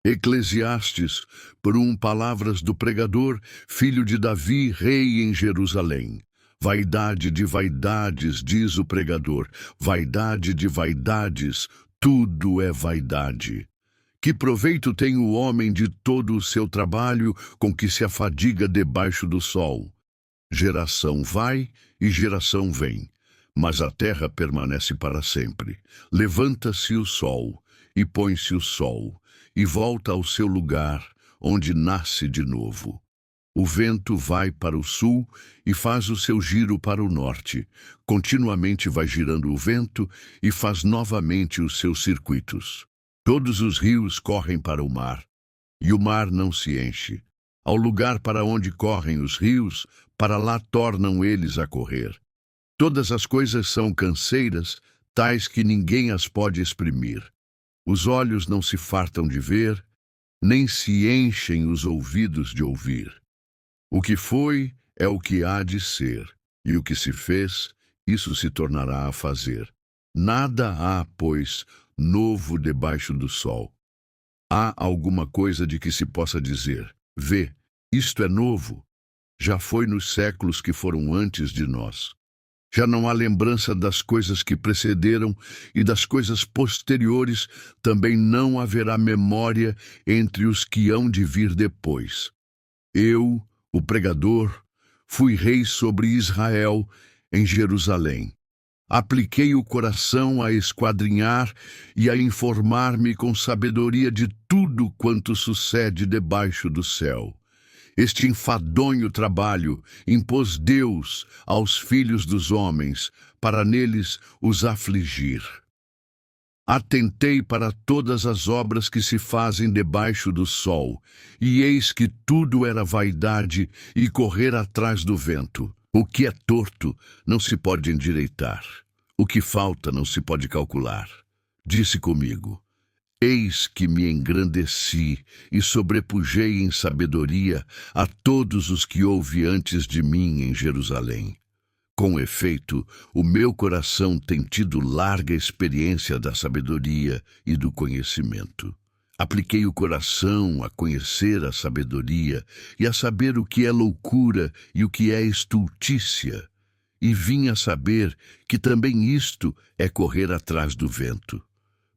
Eclesiastes, por palavras do pregador, filho de Davi, rei em Jerusalém. Vaidade de vaidades, diz o pregador, vaidade de vaidades, tudo é vaidade. Que proveito tem o homem de todo o seu trabalho com que se afadiga debaixo do sol? Geração vai e geração vem, mas a terra permanece para sempre. Levanta-se o sol, e põe-se o sol, e volta ao seu lugar, onde nasce de novo. O vento vai para o sul e faz o seu giro para o norte. Continuamente vai girando o vento e faz novamente os seus circuitos. Todos os rios correm para o mar, e o mar não se enche. Ao lugar para onde correm os rios, para lá tornam eles a correr. Todas as coisas são canseiras, tais que ninguém as pode exprimir. Os olhos não se fartam de ver, nem se enchem os ouvidos de ouvir. O que foi é o que há de ser, e o que se fez, isso se tornará a fazer. Nada há, pois, novo debaixo do sol. Há alguma coisa de que se possa dizer: vê, isto é novo. Já foi nos séculos que foram antes de nós. Já não há lembrança das coisas que precederam, e das coisas posteriores também não haverá memória entre os que hão de vir depois. Eu, o pregador, fui rei sobre Israel em Jerusalém. Apliquei o coração a esquadrinhar e a informar-me com sabedoria de tudo quanto sucede debaixo do céu. Este enfadonho trabalho impôs Deus aos filhos dos homens, para neles os afligir. Atentei para todas as obras que se fazem debaixo do sol, e eis que tudo era vaidade e correr atrás do vento. O que é torto não se pode endireitar, o que falta não se pode calcular. Disse comigo: eis que me engrandeci e sobrepujei em sabedoria a todos os que houve antes de mim em Jerusalém. Com efeito, o meu coração tem tido larga experiência da sabedoria e do conhecimento. Apliquei o coração a conhecer a sabedoria e a saber o que é loucura e o que é estultícia. E vim a saber que também isto é correr atrás do vento.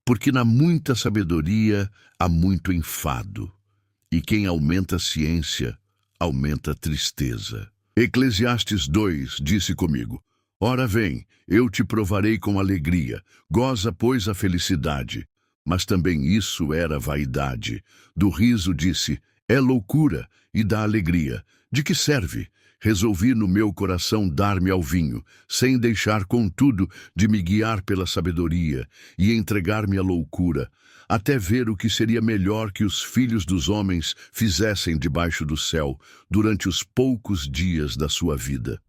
Porque na muita sabedoria há muito enfado, e quem aumenta a ciência, aumenta a tristeza. Eclesiastes 2 disse comigo: ora vem, eu te provarei com alegria, goza, pois, a felicidade. Mas também isso era vaidade. Do riso disse: é loucura, e da alegria, de que serve? Resolvi no meu coração dar-me ao vinho, sem deixar, contudo, de me guiar pela sabedoria e entregar-me à loucura, até ver o que seria melhor que os filhos dos homens fizessem debaixo do céu durante os poucos dias da sua vida.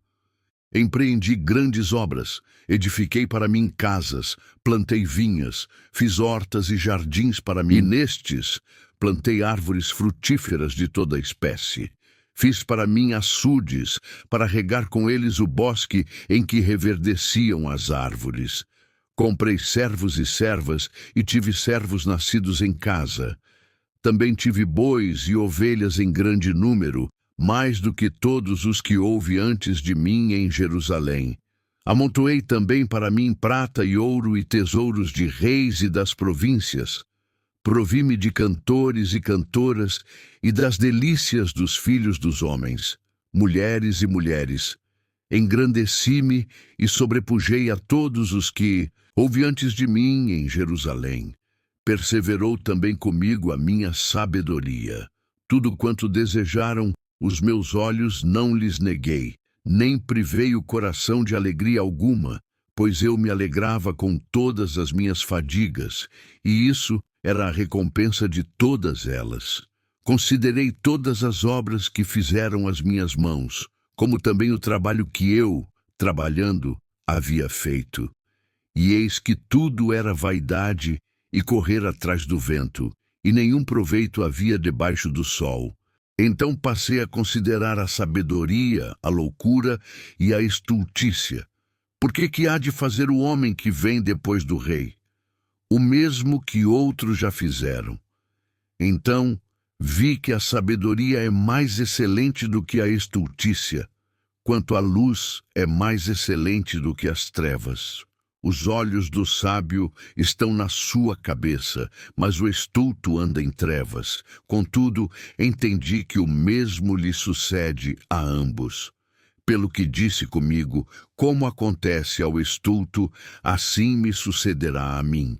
Empreendi grandes obras, edifiquei para mim casas, plantei vinhas, fiz hortas e jardins para mim, e nestes plantei árvores frutíferas de toda espécie. Fiz para mim açudes, para regar com eles o bosque em que reverdeciam as árvores. Comprei servos e servas, e tive servos nascidos em casa. Também tive bois e ovelhas em grande número, mais do que todos os que houve antes de mim em Jerusalém. Amontoei também para mim prata e ouro e tesouros de reis e das províncias. Provi-me de cantores e cantoras e das delícias dos filhos dos homens, mulheres e mulheres. Engrandeci-me e sobrepujei a todos os que houve antes de mim em Jerusalém. Perseverou também comigo a minha sabedoria. Tudo quanto desejaram os meus olhos não lhes neguei, nem privei o coração de alegria alguma, pois eu me alegrava com todas as minhas fadigas, e isso era a recompensa de todas elas. Considerei todas as obras que fizeram as minhas mãos, como também o trabalho que eu, trabalhando, havia feito. E eis que tudo era vaidade e correr atrás do vento, e nenhum proveito havia debaixo do sol. Então passei a considerar a sabedoria, a loucura e a estultícia. Por que há de fazer o homem que vem depois do rei? O mesmo que outros já fizeram. Então vi que a sabedoria é mais excelente do que a estultícia, quanto a luz é mais excelente do que as trevas. Os olhos do sábio estão na sua cabeça, mas o estulto anda em trevas. Contudo, entendi que o mesmo lhe sucede a ambos. Pelo que disse comigo, como acontece ao estulto, assim me sucederá a mim.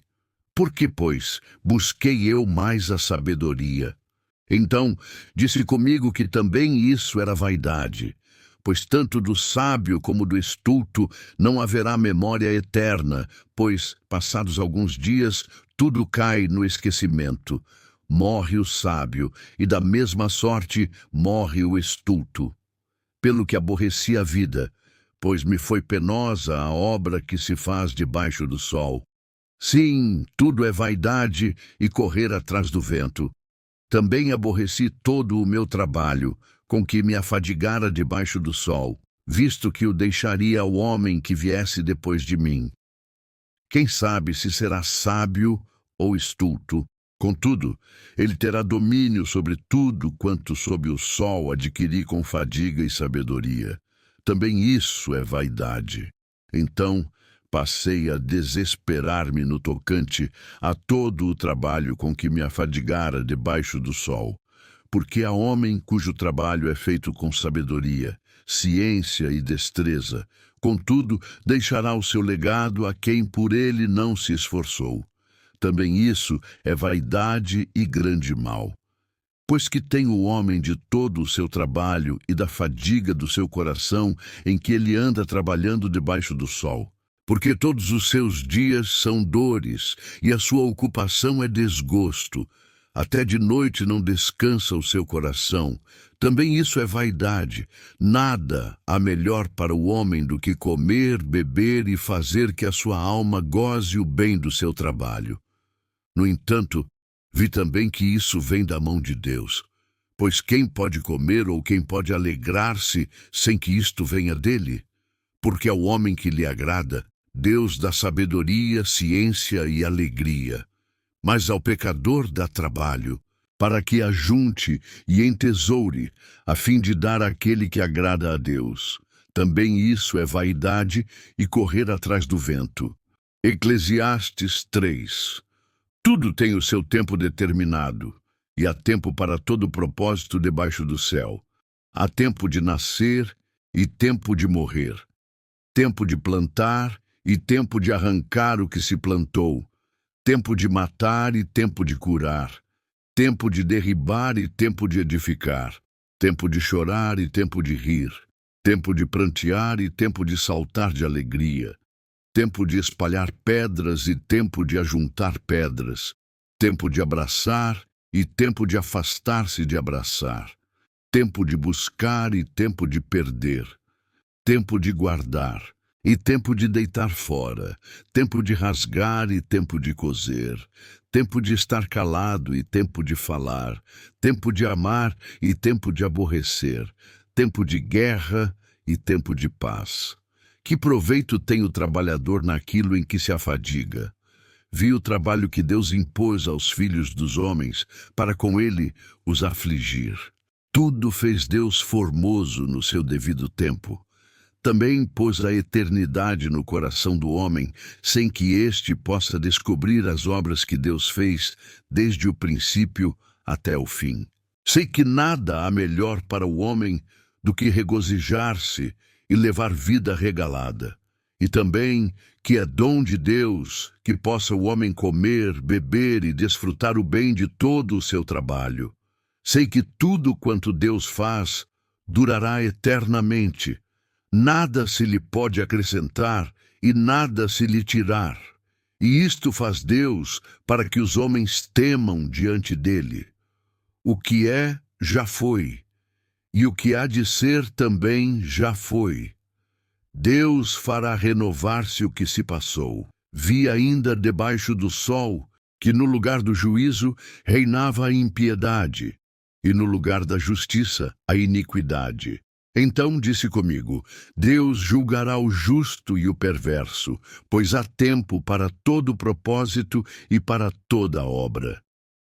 Por que, pois, busquei eu mais a sabedoria? Então disse comigo que também isso era vaidade, pois tanto do sábio como do estulto não haverá memória eterna, pois, passados alguns dias, tudo cai no esquecimento. Morre o sábio, e da mesma sorte morre o estulto. Pelo que aborreci a vida, pois me foi penosa a obra que se faz debaixo do sol. Sim, tudo é vaidade e correr atrás do vento. Também aborreci todo o meu trabalho, com que me afadigara debaixo do sol, visto que o deixaria ao homem que viesse depois de mim. Quem sabe se será sábio ou estulto? Contudo, ele terá domínio sobre tudo quanto sob o sol adquiri com fadiga e sabedoria. Também isso é vaidade. Então passei a desesperar-me no tocante a todo o trabalho com que me afadigara debaixo do sol. Porque há homem cujo trabalho é feito com sabedoria, ciência e destreza, contudo, deixará o seu legado a quem por ele não se esforçou. Também isso é vaidade e grande mal. Pois que tem o homem de todo o seu trabalho e da fadiga do seu coração em que ele anda trabalhando debaixo do sol. Porque todos os seus dias são dores e a sua ocupação é desgosto. Até de noite não descansa o seu coração. Também isso é vaidade. Nada há melhor para o homem do que comer, beber e fazer que a sua alma goze o bem do seu trabalho. No entanto, vi também que isso vem da mão de Deus. Pois quem pode comer ou quem pode alegrar-se sem que isto venha dele? Porque ao homem que lhe agrada, Deus dá sabedoria, ciência e alegria. Mas ao pecador dá trabalho, para que ajunte e entesoure, a fim de dar àquele que agrada a Deus. Também isso é vaidade e correr atrás do vento. Eclesiastes 3. Tudo tem o seu tempo determinado, e há tempo para todo propósito debaixo do céu. Há tempo de nascer e tempo de morrer, tempo de plantar e tempo de arrancar o que se plantou, tempo de matar e tempo de curar, tempo de derribar e tempo de edificar, tempo de chorar e tempo de rir, tempo de prantear e tempo de saltar de alegria, tempo de espalhar pedras e tempo de ajuntar pedras, tempo de abraçar e tempo de afastar-se de abraçar, tempo de buscar e tempo de perder, tempo de guardar e tempo de deitar fora, tempo de rasgar e tempo de coser, tempo de estar calado e tempo de falar, tempo de amar e tempo de aborrecer, tempo de guerra e tempo de paz. Que proveito tem o trabalhador naquilo em que se afadiga? Vi o trabalho que Deus impôs aos filhos dos homens, para com ele os afligir. Tudo fez Deus formoso no seu devido tempo. Também pôs a eternidade no coração do homem, sem que este possa descobrir as obras que Deus fez, desde o princípio até o fim. Sei que nada há melhor para o homem do que regozijar-se e levar vida regalada. E também que é dom de Deus que possa o homem comer, beber e desfrutar o bem de todo o seu trabalho. Sei que tudo quanto Deus faz durará eternamente. Nada se lhe pode acrescentar e nada se lhe tirar. E isto faz Deus para que os homens temam diante dele. O que é, já foi, e o que há de ser também já foi. Deus fará renovar-se o que se passou. Vi ainda debaixo do sol que no lugar do juízo reinava a impiedade, e no lugar da justiça a iniquidade. Então disse comigo: Deus julgará o justo e o perverso, pois há tempo para todo propósito e para toda obra.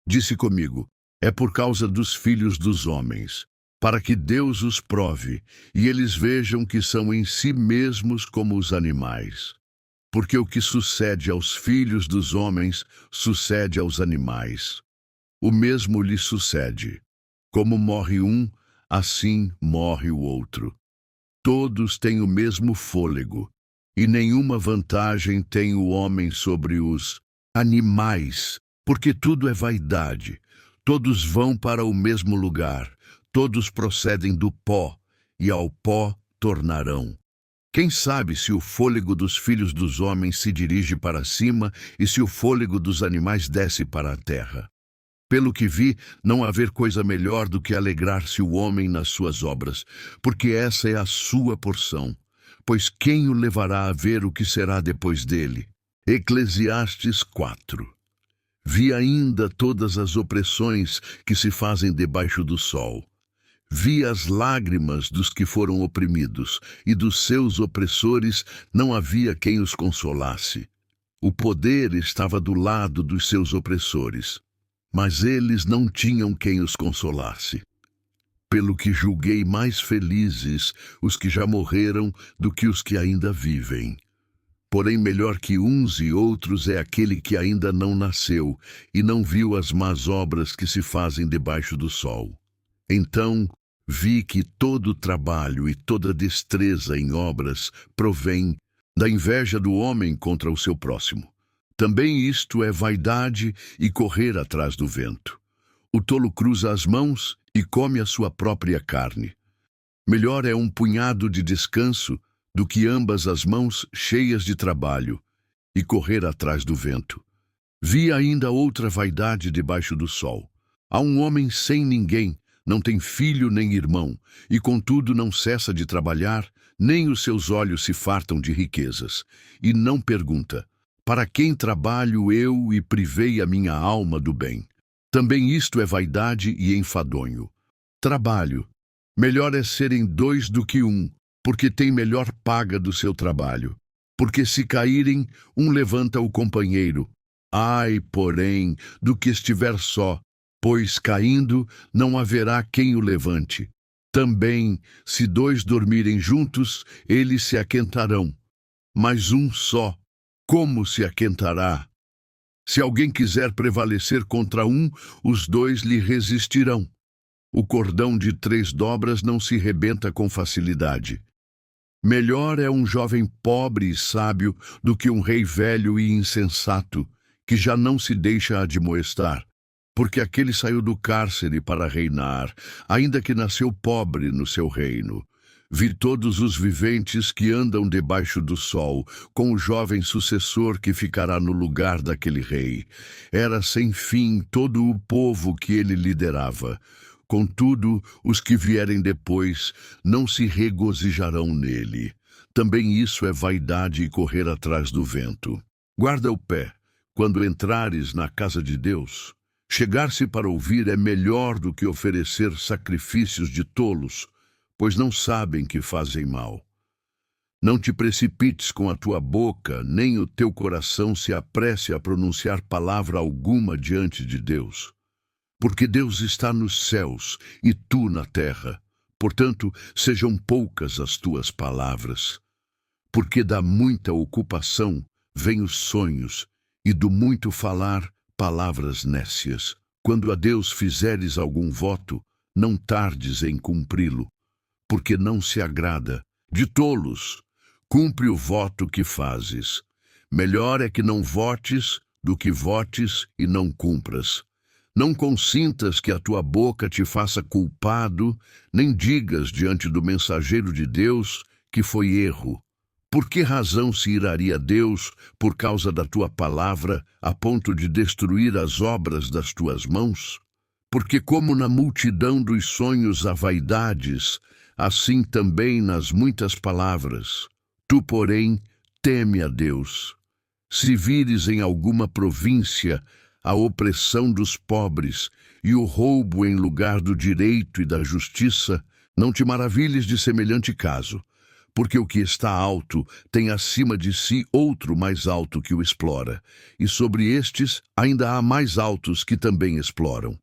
Disse comigo: É por causa dos filhos dos homens, para que Deus os prove, e eles vejam que são em si mesmos como os animais. Porque o que sucede aos filhos dos homens, sucede aos animais. O mesmo lhe sucede. Como morre um, assim morre o outro. Todos têm o mesmo fôlego, e nenhuma vantagem tem o homem sobre os animais, porque tudo é vaidade. Todos vão para o mesmo lugar, todos procedem do pó, e ao pó tornarão. Quem sabe se o fôlego dos filhos dos homens se dirige para cima e se o fôlego dos animais desce para a terra? Pelo que vi, não haver coisa melhor do que alegrar-se o homem nas suas obras, porque essa é a sua porção. Pois quem o levará a ver o que será depois dele? Eclesiastes 4. Vi ainda todas as opressões que se fazem debaixo do sol. Vi as lágrimas dos que foram oprimidos, e dos seus opressores não havia quem os consolasse. O poder estava do lado dos seus opressores, mas eles não tinham quem os consolasse. Pelo que julguei mais felizes os que já morreram do que os que ainda vivem. Porém, melhor que uns e outros é aquele que ainda não nasceu e não viu as más obras que se fazem debaixo do sol. Então vi que todo trabalho e toda destreza em obras provém da inveja do homem contra o seu próximo. Também isto é vaidade e correr atrás do vento. O tolo cruza as mãos e come a sua própria carne. Melhor é um punhado de descanso do que ambas as mãos cheias de trabalho e correr atrás do vento. Vi ainda outra vaidade debaixo do sol. Há um homem sem ninguém, não tem filho nem irmão, e contudo não cessa de trabalhar, nem os seus olhos se fartam de riquezas. E não pergunta: para quem trabalho eu e privei a minha alma do bem? Também isto é vaidade e enfadonho. Trabalho. Melhor é serem dois do que um, porque tem melhor paga do seu trabalho. Porque se caírem, um levanta o companheiro. Ai, porém, do que estiver só, pois caindo não haverá quem o levante. Também, se dois dormirem juntos, eles se aquentarão. Mas um só, como se aquentará? Se alguém quiser prevalecer contra um, os dois lhe resistirão. O cordão de 3 dobras não se rebenta com facilidade. Melhor é um jovem pobre e sábio do que um rei velho e insensato, que já não se deixa admoestar, porque aquele saiu do cárcere para reinar, ainda que nasceu pobre no seu reino. Vi todos os viventes que andam debaixo do sol, com o jovem sucessor que ficará no lugar daquele rei. Era sem fim todo o povo que ele liderava. Contudo, os que vierem depois não se regozijarão nele. Também isso é vaidade e correr atrás do vento. Guarda o pé, quando entrares na casa de Deus. Chegar-se para ouvir é melhor do que oferecer sacrifícios de tolos, pois não sabem que fazem mal. Não te precipites com a tua boca, nem o teu coração se apresse a pronunciar palavra alguma diante de Deus. Porque Deus está nos céus e tu na terra. Portanto, sejam poucas as tuas palavras. Porque da muita ocupação vêm os sonhos, e do muito falar, palavras nécias. Quando a Deus fizeres algum voto, não tardes em cumpri-lo, porque não se agrada de tolos. Cumpre o voto que fazes. Melhor é que não votes do que votes e não cumpras. Não consintas que a tua boca te faça culpado, nem digas diante do mensageiro de Deus que foi erro. Por que razão se iraria Deus por causa da tua palavra, a ponto de destruir as obras das tuas mãos? Porque como na multidão dos sonhos há vaidades, assim também nas muitas palavras. Tu, porém, teme a Deus. Se vires em alguma província a opressão dos pobres e o roubo em lugar do direito e da justiça, não te maravilhes de semelhante caso, porque o que está alto tem acima de si outro mais alto que o explora, e sobre estes ainda há mais altos que também exploram.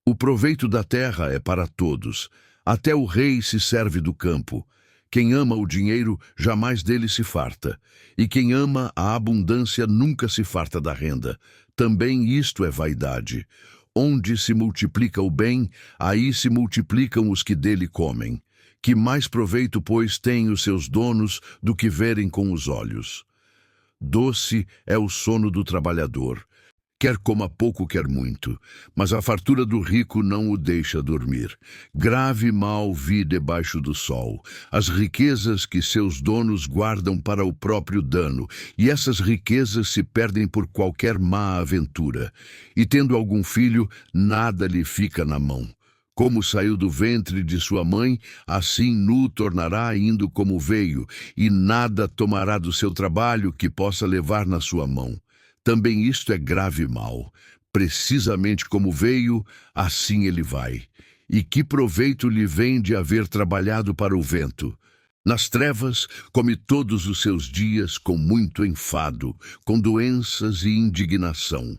O proveito da terra é para todos. Até o rei se serve do campo. Quem ama o dinheiro jamais dele se farta. E quem ama a abundância nunca se farta da renda. Também isto é vaidade. Onde se multiplica o bem, aí se multiplicam os que dele comem. Que mais proveito, pois, têm os seus donos do que verem com os olhos? Doce é o sono do trabalhador. Quer coma pouco, quer muito, mas a fartura do rico não o deixa dormir. Grave mal vi debaixo do sol, as riquezas que seus donos guardam para o próprio dano, e essas riquezas se perdem por qualquer má aventura. E tendo algum filho, nada lhe fica na mão. Como saiu do ventre de sua mãe, assim nu tornará indo como veio, e nada tomará do seu trabalho que possa levar na sua mão. Também isto é grave mal. Precisamente como veio, assim ele vai. E que proveito lhe vem de haver trabalhado para o vento? Nas trevas, come todos os seus dias com muito enfado, com doenças e indignação.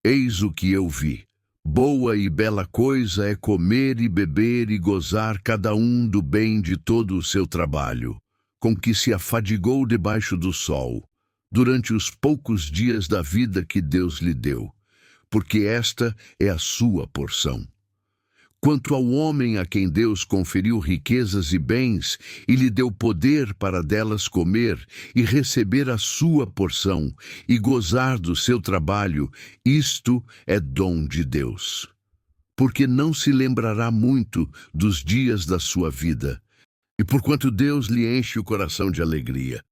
Eis o que eu vi. Boa e bela coisa é comer e beber e gozar cada um do bem de todo o seu trabalho, com que se afadigou debaixo do sol, durante os poucos dias da vida que Deus lhe deu, porque esta é a sua porção. Quanto ao homem a quem Deus conferiu riquezas e bens, e lhe deu poder para delas comer, e receber a sua porção, e gozar do seu trabalho, isto é dom de Deus. Porque não se lembrará muito dos dias da sua vida, e porquanto Deus lhe enche o coração de alegria.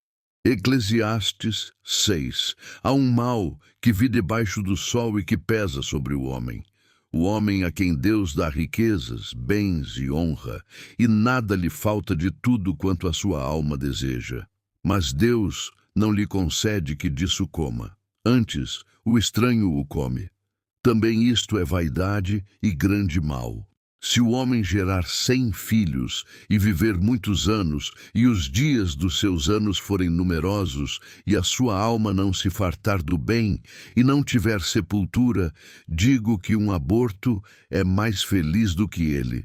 Eclesiastes 6. Há um mal que vi debaixo do sol e que pesa sobre o homem. O homem a quem Deus dá riquezas, bens e honra, e nada lhe falta de tudo quanto a sua alma deseja. Mas Deus não lhe concede que disso coma. Antes, o estranho o come. Também isto é vaidade e grande mal. Se o homem gerar 100 filhos e viver muitos anos, e os dias dos seus anos forem numerosos, e a sua alma não se fartar do bem, e não tiver sepultura, digo que um aborto é mais feliz do que ele.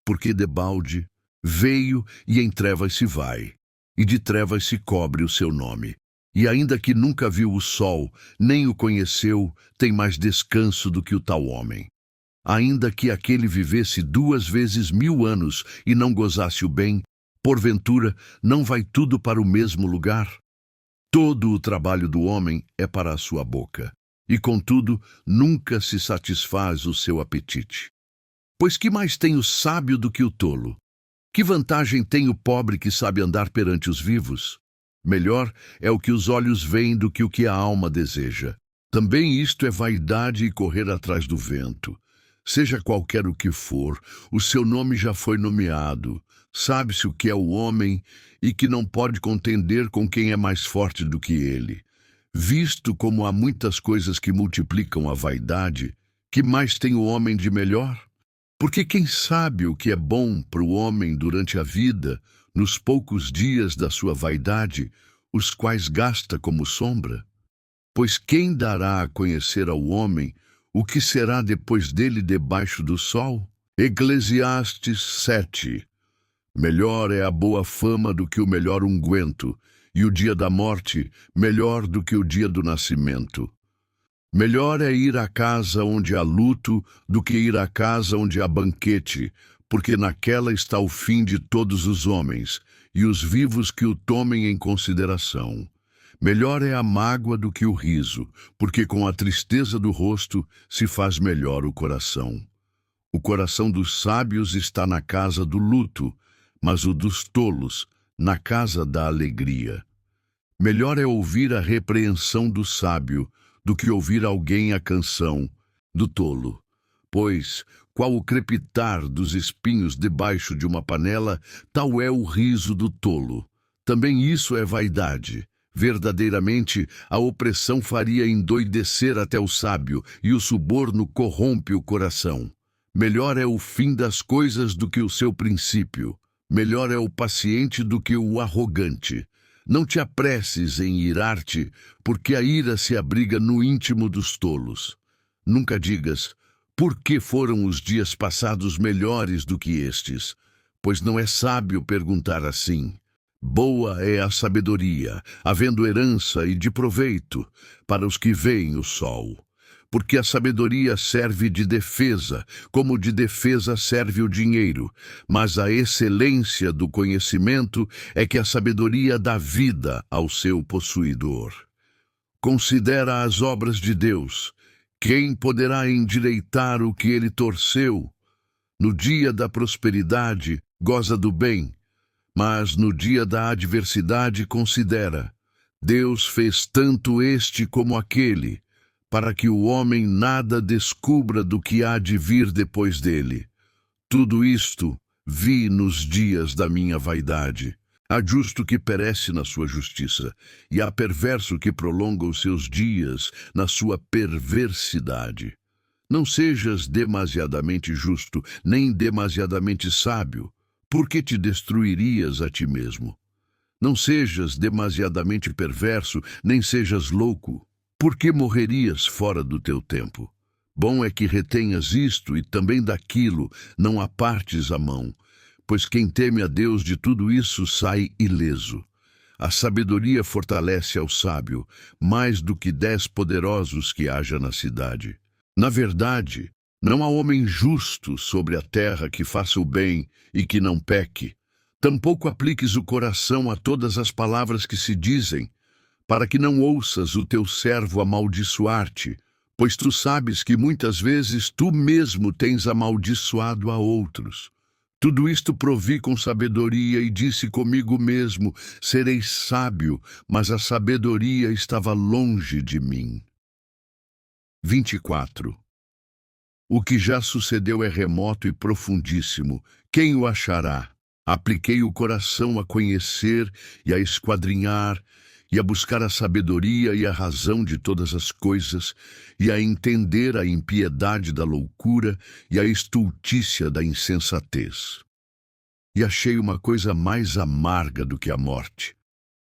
Porque debalde veio e em trevas se vai, e de trevas se cobre o seu nome. E ainda que nunca viu o sol, nem o conheceu, tem mais descanso do que o tal homem. Ainda que aquele vivesse 2 vezes 1000 anos e não gozasse o bem, porventura não vai tudo para o mesmo lugar? Todo o trabalho do homem é para a sua boca, e contudo nunca se satisfaz o seu apetite. Pois que mais tem o sábio do que o tolo? Que vantagem tem o pobre que sabe andar perante os vivos? Melhor é o que os olhos veem do que o que a alma deseja. Também isto é vaidade e correr atrás do vento. Seja qualquer o que for, o seu nome já foi nomeado. Sabe-se o que é o homem e que não pode contender com quem é mais forte do que ele. Visto como há muitas coisas que multiplicam a vaidade, que mais tem o homem de melhor? Porque quem sabe o que é bom para o homem durante a vida, nos poucos dias da sua vaidade, os quais gasta como sombra? Pois quem dará a conhecer ao homem o que será depois dele debaixo do sol? Eclesiastes 7. Melhor é a boa fama do que o melhor unguento, e o dia da morte melhor do que o dia do nascimento. Melhor é ir à casa onde há luto do que ir à casa onde há banquete, porque naquela está o fim de todos os homens, e os vivos que o tomem em consideração. Melhor é a mágoa do que o riso, porque com a tristeza do rosto se faz melhor o coração. O coração dos sábios está na casa do luto, mas o dos tolos na casa da alegria. Melhor é ouvir a repreensão do sábio do que ouvir alguém a canção do tolo. Pois, qual o crepitar dos espinhos debaixo de uma panela, tal é o riso do tolo. Também isso é vaidade. Verdadeiramente, a opressão faria endoidecer até o sábio, e o suborno corrompe o coração. Melhor é o fim das coisas do que o seu princípio. Melhor é o paciente do que o arrogante. Não te apresses em irar-te, porque a ira se abriga no íntimo dos tolos. Nunca digas, Por que foram os dias passados melhores do que estes? Pois não é sábio perguntar assim. Boa é a sabedoria, havendo herança e de proveito para os que veem o sol. Porque a sabedoria serve de defesa, como de defesa serve o dinheiro. Mas a excelência do conhecimento é que a sabedoria dá vida ao seu possuidor. Considera as obras de Deus. Quem poderá endireitar o que ele torceu? No dia da prosperidade, goza do bem, mas no dia da adversidade considera. Deus fez tanto este como aquele, para que o homem nada descubra do que há de vir depois dele. Tudo isto vi nos dias da minha vaidade. Há justo que perece na sua justiça, e há perverso que prolonga os seus dias na sua perversidade. Não sejas demasiadamente justo, nem demasiadamente sábio, porque te destruirias a ti mesmo. Não sejas demasiadamente perverso, nem sejas louco, porque morrerias fora do teu tempo. Bom é que retenhas isto e também daquilo não apartes a mão, pois quem teme a Deus de tudo isso sai ileso. A sabedoria fortalece ao sábio, mais do que 10 poderosos que haja na cidade. Na verdade, não há homem justo sobre a terra que faça o bem e que não peque. Tampouco apliques o coração a todas as palavras que se dizem, para que não ouças o teu servo amaldiçoar-te, pois tu sabes que muitas vezes tu mesmo tens amaldiçoado a outros. Tudo isto provi com sabedoria e disse comigo mesmo, serei sábio, mas a sabedoria estava longe de mim. 24. O que já sucedeu é remoto e profundíssimo. Quem o achará? Apliquei o coração a conhecer e a esquadrinhar, e a buscar a sabedoria e a razão de todas as coisas, e a entender a impiedade da loucura e a estultícia da insensatez. E achei uma coisa mais amarga do que a morte: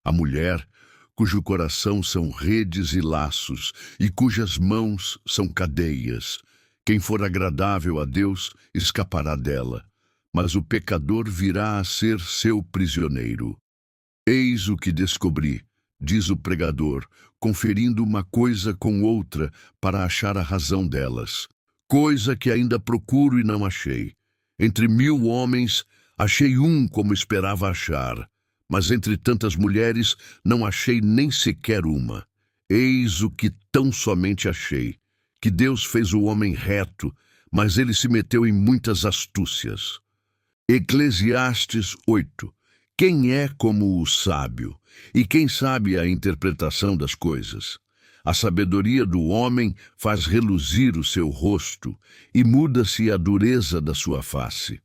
a mulher, cujo coração são redes e laços, e cujas mãos são cadeias. Quem for agradável a Deus, escapará dela, mas o pecador virá a ser seu prisioneiro. Eis o que descobri, diz o pregador, conferindo uma coisa com outra para achar a razão delas. Coisa que ainda procuro e não achei. Entre 1000 homens, achei um como esperava achar, mas entre tantas mulheres não achei nem sequer uma. Eis o que tão somente achei, que Deus fez o homem reto, mas ele se meteu em muitas astúcias. Eclesiastes 8. Quem é como o sábio? E quem sabe a interpretação das coisas? A sabedoria do homem faz reluzir o seu rosto, e muda-se a dureza da sua face.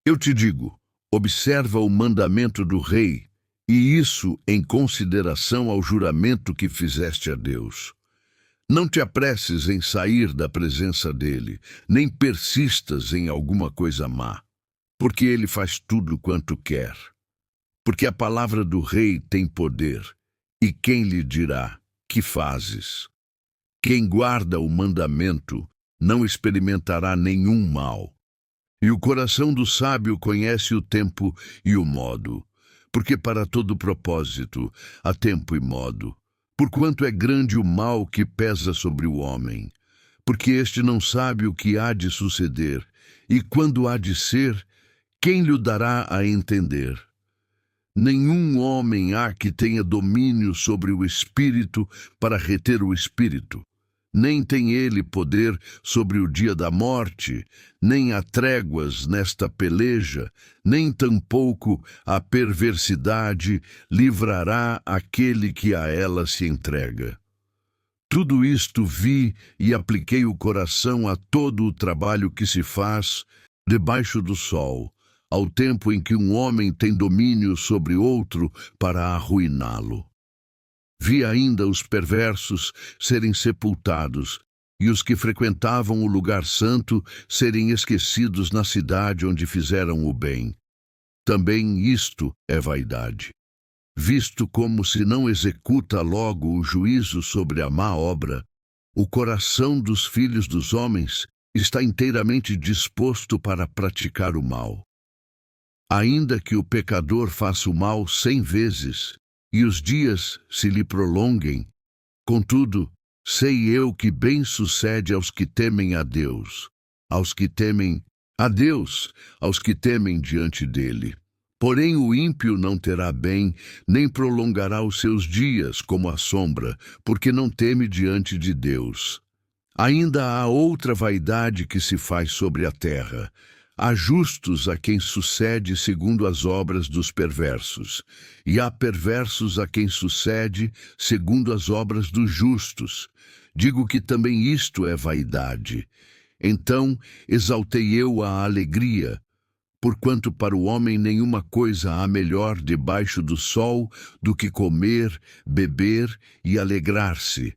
Eu te digo, observa o mandamento do rei, e isso em consideração ao juramento que fizeste a Deus. Não te apresses em sair da presença dele, nem persistas em alguma coisa má, porque ele faz tudo quanto quer. Porque a palavra do rei tem poder, e quem lhe dirá, que fazes? Quem guarda o mandamento não experimentará nenhum mal. E o coração do sábio conhece o tempo e o modo, porque para todo propósito há tempo e modo. Porquanto é grande o mal que pesa sobre o homem, porque este não sabe o que há de suceder, e quando há de ser, quem lhe dará a entender? Nenhum homem há que tenha domínio sobre o espírito para reter o espírito. Nem tem ele poder sobre o dia da morte, nem há tréguas nesta peleja, nem tampouco a perversidade livrará aquele que a ela se entrega. Tudo isto vi e apliquei o coração a todo o trabalho que se faz debaixo do sol, ao tempo em que um homem tem domínio sobre outro para arruiná-lo. Vi ainda os perversos serem sepultados, e os que frequentavam o lugar santo serem esquecidos na cidade onde fizeram o bem. Também isto é vaidade. Visto como se não executa logo o juízo sobre a má obra, o coração dos filhos dos homens está inteiramente disposto para praticar o mal. Ainda que o pecador faça o mal 100 vezes, e os dias se lhe prolonguem, contudo, sei eu que bem sucede aos que temem a Deus, aos que temem a Deus, aos que temem diante dele. Porém o ímpio não terá bem, nem prolongará os seus dias como a sombra, porque não teme diante de Deus. Ainda há outra vaidade que se faz sobre a terra. Há justos a quem sucede segundo as obras dos perversos, e há perversos a quem sucede segundo as obras dos justos. Digo que também isto é vaidade. Então exaltei eu a alegria, porquanto para o homem nenhuma coisa há melhor debaixo do sol do que comer, beber e alegrar-se,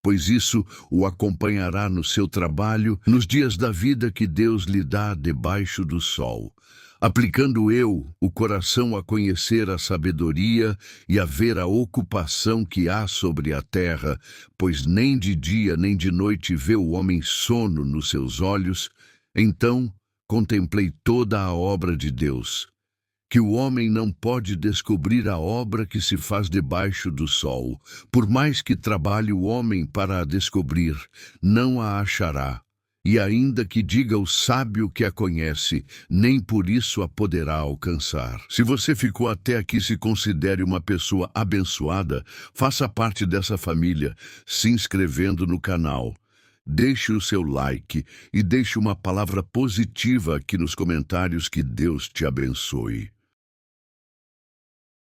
pois isso o acompanhará no seu trabalho, nos dias da vida que Deus lhe dá debaixo do sol. Aplicando eu o coração a conhecer a sabedoria e a ver a ocupação que há sobre a terra, pois nem de dia nem de noite vê o homem sono nos seus olhos, então contemplei toda a obra de Deus, que o homem não pode descobrir a obra que se faz debaixo do sol. Por mais que trabalhe o homem para a descobrir, não a achará. E ainda que diga o sábio que a conhece, nem por isso a poderá alcançar. Se você ficou até aqui, se considere uma pessoa abençoada, faça parte dessa família, se inscrevendo no canal. Deixe o seu like e deixe uma palavra positiva aqui nos comentários. Que Deus te abençoe.